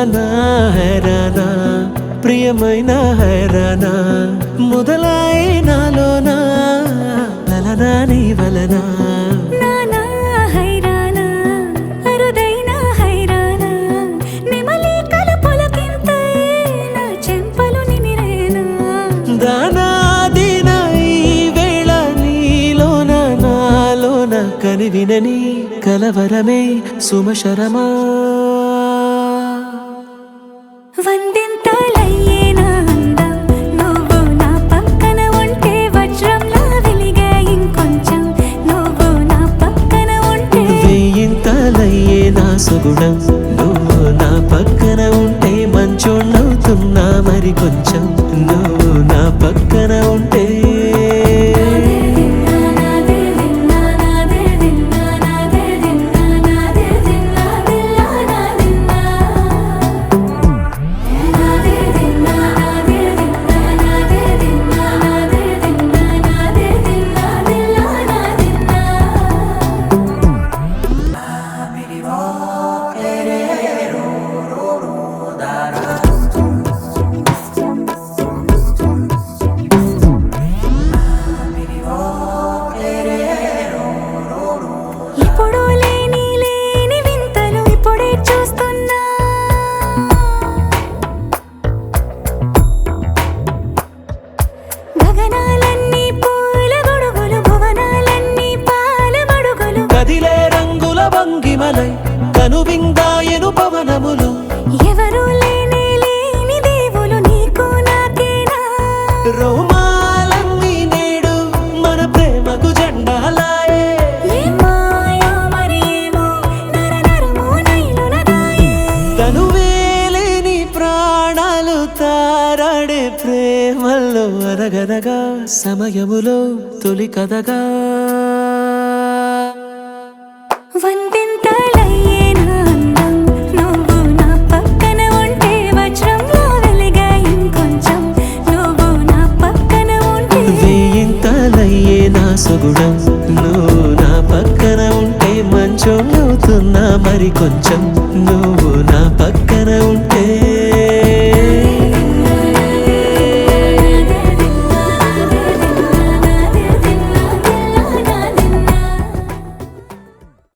నా హైరానా ప్రియమైన హైరానా మొదలాయి నాలోనా లలనా నీ వలనా నానా హైరానా అరుదైన హైరానా నెమలి కలుపులకింతై నా చెంపలు నిమిరేనా దానాదిన ఈ వేళ నీలోన నాలోన కనివినని కలవరమే సుమశరమా వందింతలయ్యేనా అందం నువ్వు నా పక్కన ఉంటే వజ్రంలా వెలిగే ఇంకొంచెం నువ్వు నా పక్కన ఉంటే వెయ్యింతలయ్యే నా సుగుణం నువ్వు నా పక్కన ఉంటే మంచోణ్ణవుతున్నా మరి కొంచెం నువ్వు నా పక్కన ఉంటే ఎప్పుడూ లేని లేని వింతలు ఇప్పుడే చూస్తున్నా గగనాలన్నీ పూల గొడుగులు భువనాలన్నీ పాల మడుగులు కదిలే రంగుల భంగిమలై కనువిందాయను పవనములు ఎవరూ లేని లేని దేవులు నీకు నాకేనా రోమాలన్నీ నేడు మన ప్రేమకు జెండాలాయే ఏ మాయో మరేమో నరనరమో నైలునదాయే తనువేలేని ప్రాణాలు తారాడే ప్రేమల్లో అరగదగా సమయములో తొలి కథగా వందింతలయ్యేనా అందం నువ్వు నా పక్కన ఉంటే వజ్రంలా వెలిగే ఇంకొంచెం నువ్వు నా పక్కన ఉంటే వెయ్యింతలయ్యే నా సుగుణం నువ్వు నా పక్కన ఉంటే మంచోణ్ణవుతున్నా మరి కొంచెం నువ్వు నా